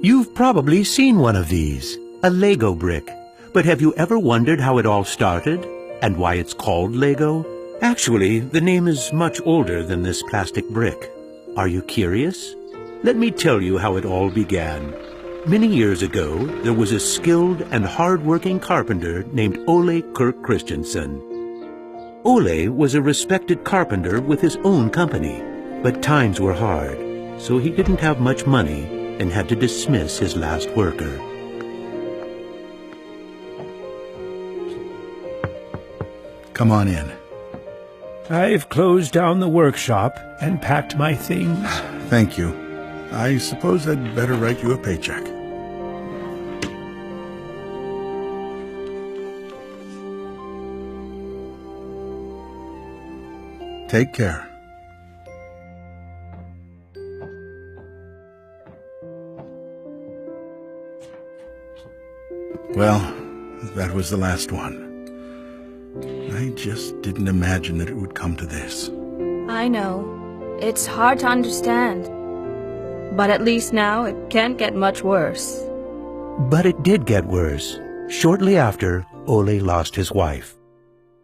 You've probably seen one of these, a Lego brick. But have you ever wondered how it all started and why it's called Lego? Actually, the name is much older than this plastic brick. Are you curious? Let me tell you how it all began. Many years ago, there was a skilled and hard-working carpenter named Ole Kirk Christensen. Ole was a respected carpenter with his own company, but times were hard, so he didn't have much money and had to dismiss his last worker. Come on in. I've closed down the workshop and packed my things. Thank you. I suppose I'd better write you a paycheck. Take care. Well, that was the last one. I just didn't imagine that it would come to this. I know. It's hard to understand. But at least now it can't get much worse. But it did get worse. Shortly after, Ole lost his wife.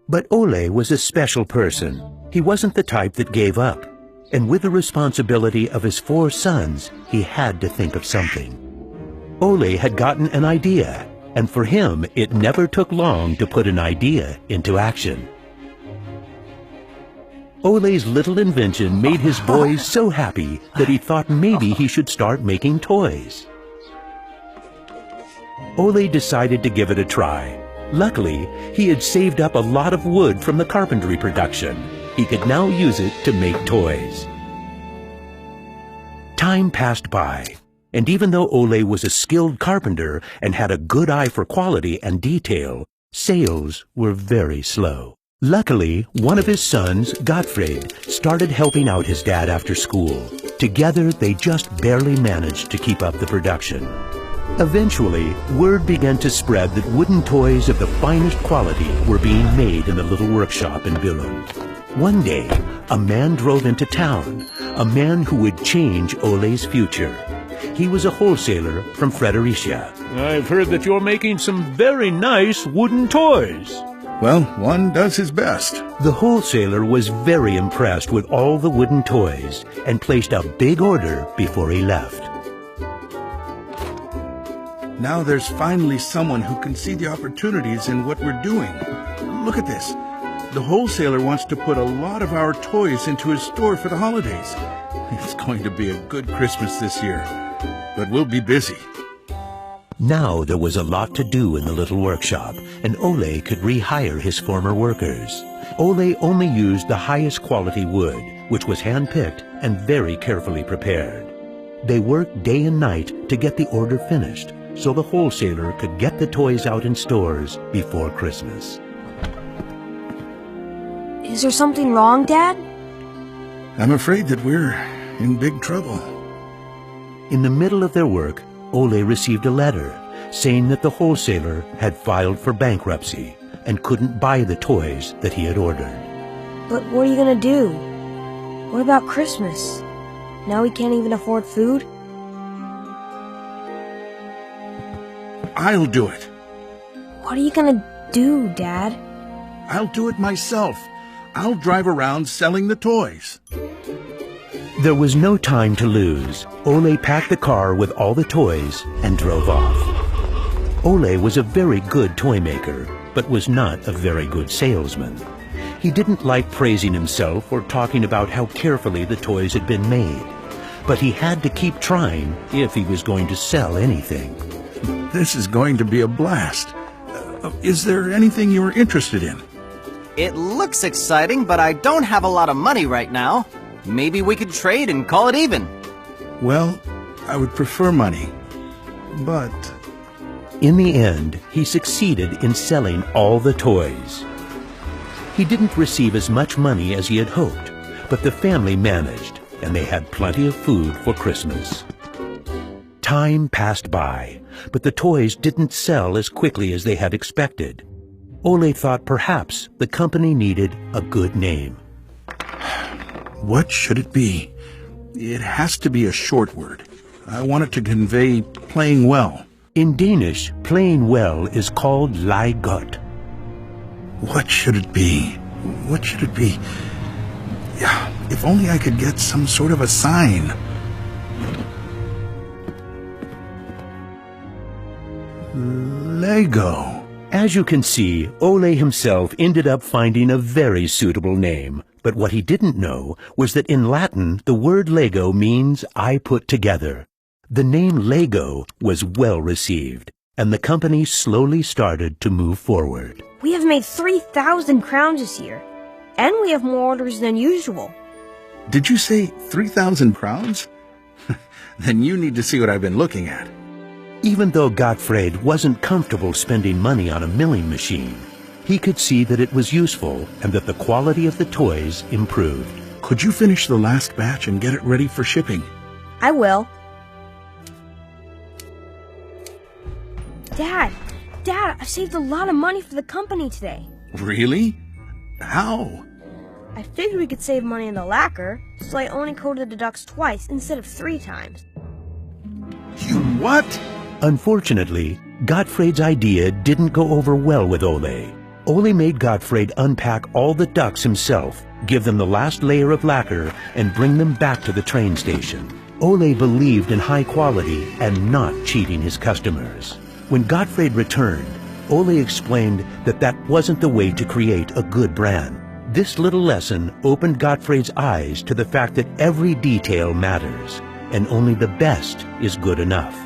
But Ole was a special person. He wasn't the type that gave up. And with the responsibility of his 4 sons, he had to think of something. Ole had gotten an idea, and for him, it never took long to put an idea into action. Ole's little invention made his boys so happy that he thought maybe he should start making toys. Ole decided to give it a try. Luckily, he had saved up a lot of wood from the carpentry production. He could now use it to make toys. Time passed by, and even though Ole was a skilled carpenter and had a good eye for quality and detail, sales were very slow. Luckily, one of his sons, Gottfried, started helping out his dad after school. Together, they just barely managed to keep up the production. Eventually, word began to spread that wooden toys of the finest quality were being made in the little workshop in Billund. One day, a man drove into town, a man who would change Ole's future. He was a wholesaler from Fredericia. I've heard that you're making some very nice wooden toys. Well, one does his best. The wholesaler was very impressed with all the wooden toys and placed a big order before he left. Now there's finally someone who can see the opportunities in what we're doing. Look at this. The wholesaler wants to put a lot of our toys into his store for the holidays. It's going to be a good Christmas this year, but we'll be busy. Now there was a lot to do in the little workshop, and Ole could rehire his former workers. Ole only used the highest quality wood, which was hand-picked and very carefully prepared. They worked day and night to get the order finished, so the wholesaler could get the toys out in stores before Christmas. Is there something wrong, Dad? I'm afraid that we're in big trouble. In the middle of their work, Ole received a letter saying that the wholesaler had filed for bankruptcy and couldn't buy the toys that he had ordered. But what are you gonna do? What about Christmas? Now we can't even afford food? I'll do it. What are you gonna do, Dad? I'll do it myself. I'll drive around selling the toys. There was no time to lose. Ole packed the car with all the toys and drove off. Ole was a very good toy maker, but was not a very good salesman. He didn't like praising himself or talking about how carefully the toys had been made. But he had to keep trying if he was going to sell anything. This is going to be a blast. Is there anything you are interested in? It looks exciting, but I don't have a lot of money right now. Maybe we could trade and call it even. Well, I would prefer money, but... In the end, he succeeded in selling all the toys. He didn't receive as much money as he had hoped, but the family managed, and they had plenty of food for Christmas. Time passed by, but the toys didn't sell as quickly as they had expected. Ole thought perhaps the company needed a good name. What should it be? It has to be a short word. I want it to convey playing well. In Danish, playing well is called lege godt. What should it be? What should it be? Yeah, if only I could get some sort of a sign. Lego. As you can see, Ole himself ended up finding a very suitable name. But what he didn't know was that in Latin, the word Lego means I put together. The name Lego was well received, and the company slowly started to move forward. We have made 3,000 crowns this year, and we have more orders than usual. Did you say 3,000 crowns? Then you need to see what I've been looking at. Even though Gottfried wasn't comfortable spending money on a milling machine, he could see that it was useful and that the quality of the toys improved. Could you finish the last batch and get it ready for shipping? I will. Dad, I've saved a lot of money for the company today. Really? How? I figured we could save money in the lacquer, so I only coated the ducks twice instead of 3 times. You what? Unfortunately, Gottfried's idea didn't go over well with Ole. Ole made Gottfried unpack all the ducks himself, give them the last layer of lacquer, and bring them back to the train station. Ole believed in high quality and not cheating his customers. When Gottfried returned, Ole explained that that wasn't the way to create a good brand. This little lesson opened Gottfried's eyes to the fact that every detail matters, and only the best is good enough.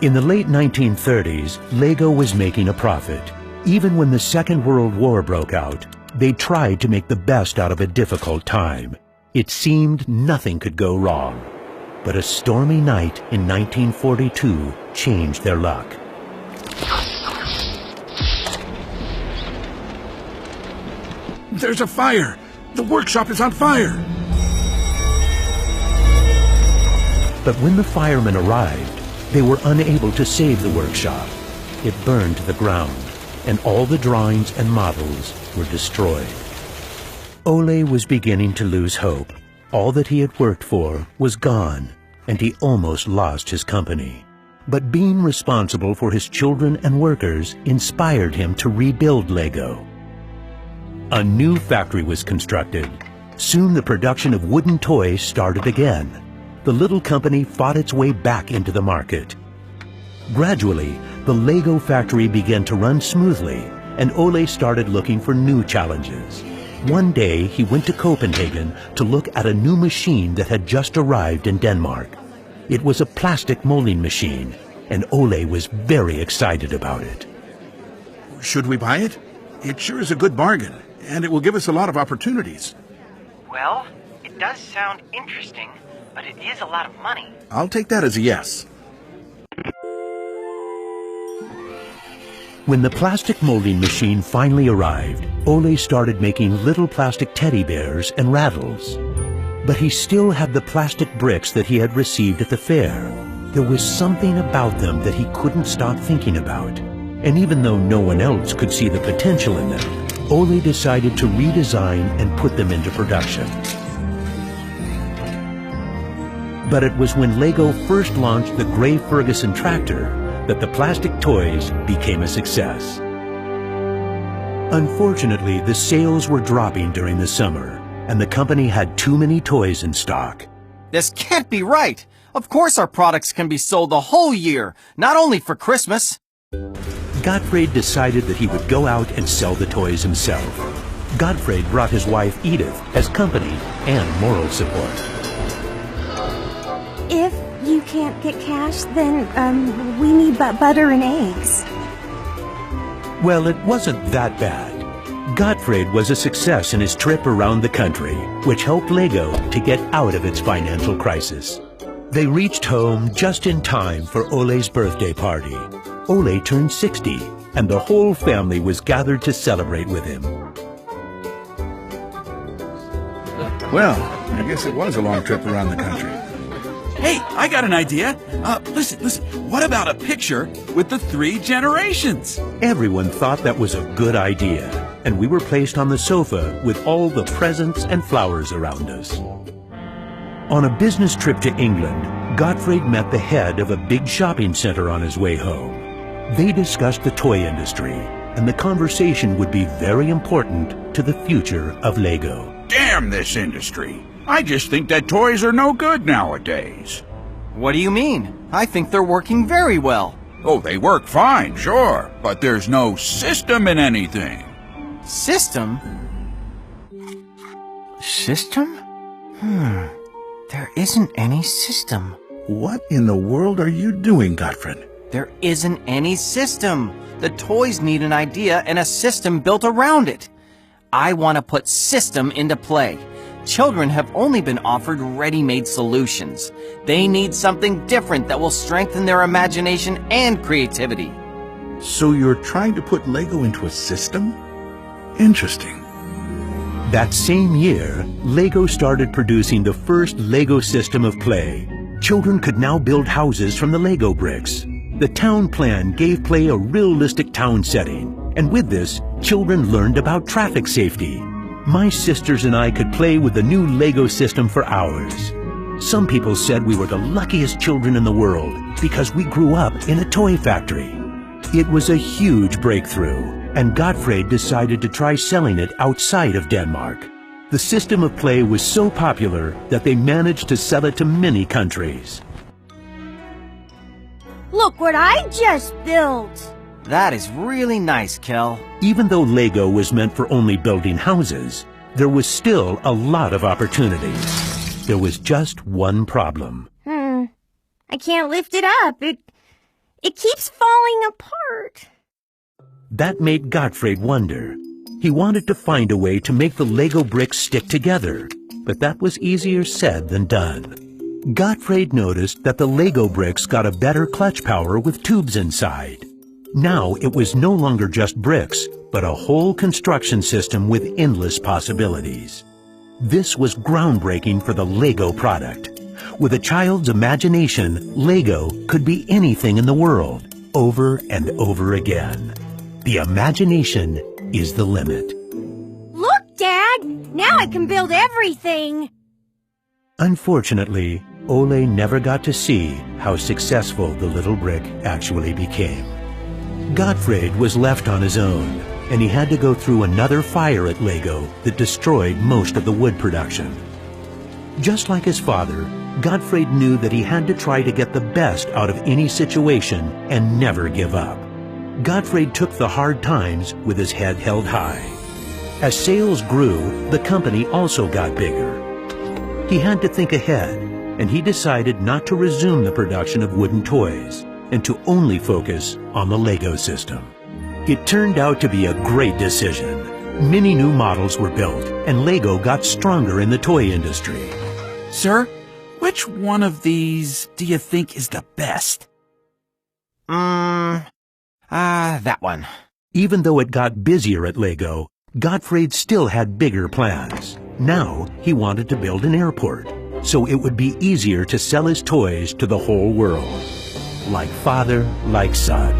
In the late 1930s, Lego was making a profit. Even when the Second World War broke out, they tried to make the best out of a difficult time. It seemed nothing could go wrong. But a stormy night in 1942 changed their luck. There's a fire! The workshop is on fire! But when the firemen arrived, they were unable to save the workshop. It burned to the ground, and all the drawings and models were destroyed. Ole was beginning to lose hope. All that he had worked for was gone, and he almost lost his company. But being responsible for his children and workers inspired him to rebuild Lego. A new factory was constructed. Soon the production of wooden toys started again. The little company fought its way back into the market. Gradually, the Lego factory began to run smoothly, and Ole started looking for new challenges. One day, he went to Copenhagen to look at a new machine that had just arrived in Denmark. It was a plastic molding machine, and Ole was very excited about it. Should we buy it? It sure is a good bargain, and it will give us a lot of opportunities. Well, it does sound interesting, but it is a lot of money. I'll take that as a yes. When the plastic molding machine finally arrived, Ole started making little plastic teddy bears and rattles. But he still had the plastic bricks that he had received at the fair. There was something about them that he couldn't stop thinking about. And even though no one else could see the potential in them, Ole decided to redesign and put them into production. But it was when Lego first launched the Gray Ferguson tractor that the plastic toys became a success. Unfortunately, the sales were dropping during the summer, and the company had too many toys in stock. This can't be right! Of course our products can be sold the whole year, not only for Christmas. Gottfried decided that he would go out and sell the toys himself. Gottfried brought his wife Edith as company and moral support. If you can't get cash, then we need butter and eggs. Well, it wasn't that bad. Gottfried was a success in his trip around the country, which helped Lego to get out of its financial crisis. They reached home just in time for Ole's birthday party. Ole turned 60, and the whole family was gathered to celebrate with him. Well, I guess it was a long trip around the country. Hey, I got an idea. Listen. What about a picture with the 3 generations? Everyone thought that was a good idea, and we were placed on the sofa with all the presents and flowers around us. On a business trip to England, Gottfried met the head of a big shopping center on his way home. They discussed the toy industry, and the conversation would be very important to the future of Lego. Damn this industry! I just think that toys are no good nowadays. What do you mean? I think they're working very well. Oh, they work fine, sure, but there's no system in anything. System? System? There isn't any system. What in the world are you doing, Gottfried? There isn't any system. The toys need an idea and a system built around it. I want to put system into play. Children have only been offered ready-made solutions. They need something different that will strengthen their imagination and creativity. So you're trying to put Lego into a system? Interesting. That same year, Lego started producing the first Lego system of play. Children could now build houses from the Lego bricks. The town plan gave play a realistic town setting, and with this, children learned about traffic safety. My sisters and I could play with the new Lego system for hours. Some people said we were the luckiest children in the world because we grew up in a toy factory. It was a huge breakthrough, and Gottfried decided to try selling it outside of Denmark. The system of play was so popular that they managed to sell it to many countries. Look what I just built! That is really nice, Kel. Even though Lego was meant for only building houses, there was still a lot of opportunities. There was just one problem. I can't lift it up. It keeps falling apart. That made Gottfried wonder. He wanted to find a way to make the Lego bricks stick together, but that was easier said than done. Gottfried noticed that the Lego bricks got a better clutch power with tubes inside. Now it was no longer just bricks, but a whole construction system with endless possibilities. This was groundbreaking for the Lego product. With a child's imagination, Lego could be anything in the world, over and over again. The imagination is the limit. Look, Dad! Now I can build everything! Unfortunately, Ole never got to see how successful the little brick actually became. Gottfried was left on his own, and he had to go through another fire at Lego that destroyed most of the wood production. Just like his father, Gottfried knew that he had to try to get the best out of any situation and never give up. Gottfried took the hard times with his head held high. As sales grew, the company also got bigger. He had to think ahead, and he decided not to resume the production of wooden toys and to only focus on the Lego system. It turned out to be a great decision. Many new models were built, and Lego got stronger in the toy industry. Sir, which one of these do you think is the best? That one. Even though it got busier at Lego, Gottfried still had bigger plans. Now he wanted to build an airport, so it would be easier to sell his toys to the whole world. Like father, like son.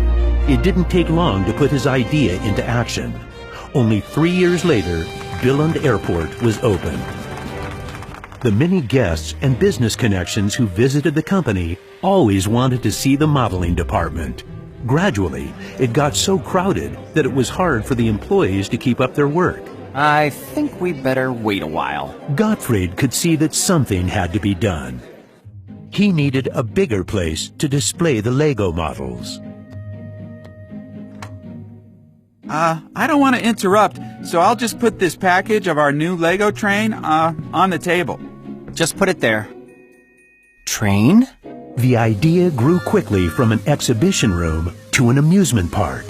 It didn't take long to put his idea into action. Only 3 years later, Billund Airport was opened. The many guests and business connections who visited the company always wanted to see the modeling department. Gradually, it got so crowded that it was hard for the employees to keep up their work. I think we better wait a while. Gottfried could see that something had to be done. He needed a bigger place to display the Lego models. I don't want to interrupt, so I'll just put this package of our new Lego train, on the table. Just put it there. Train? The idea grew quickly from an exhibition room to an amusement park.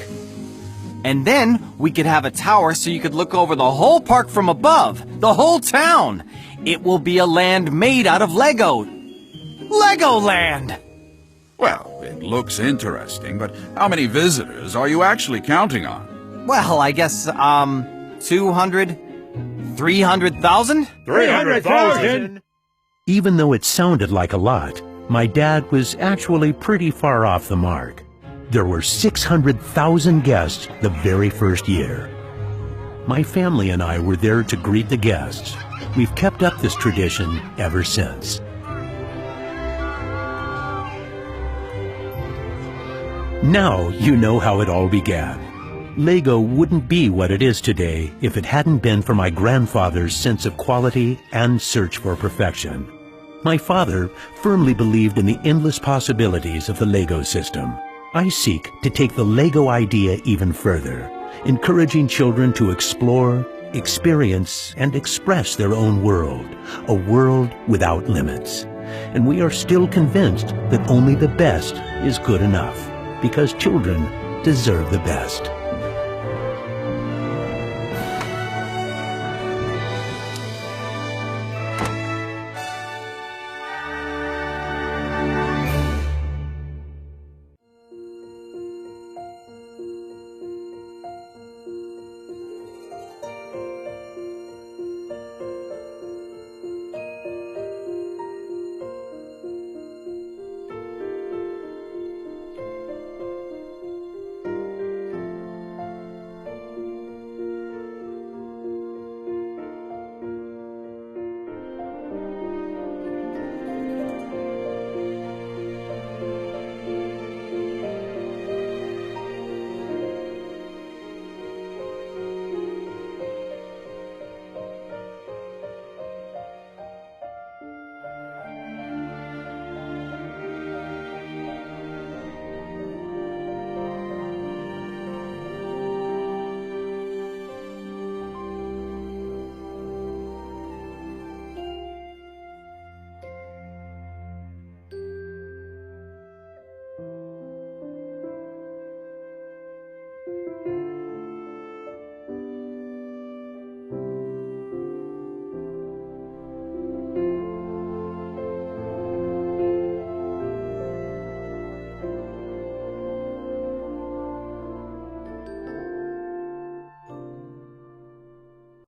And then we could have a tower so you could look over the whole park from above, the whole town. It will be a land made out of Lego. Legoland! Well, it looks interesting, but how many visitors are you actually counting on? Well, I guess, 200, 300,000? 300,000! Even though it sounded like a lot, my dad was actually pretty far off the mark. There were 600,000 guests the very first year. My family and I were there to greet the guests. We've kept up this tradition ever since. Now you know how it all began. Lego wouldn't be what it is today if it hadn't been for my grandfather's sense of quality and search for perfection. My father firmly believed in the endless possibilities of the Lego system. I seek to take the Lego idea even further, encouraging children to explore, experience, and express their own world, a world without limits. And we are still convinced that only the best is good enough, because children deserve the best.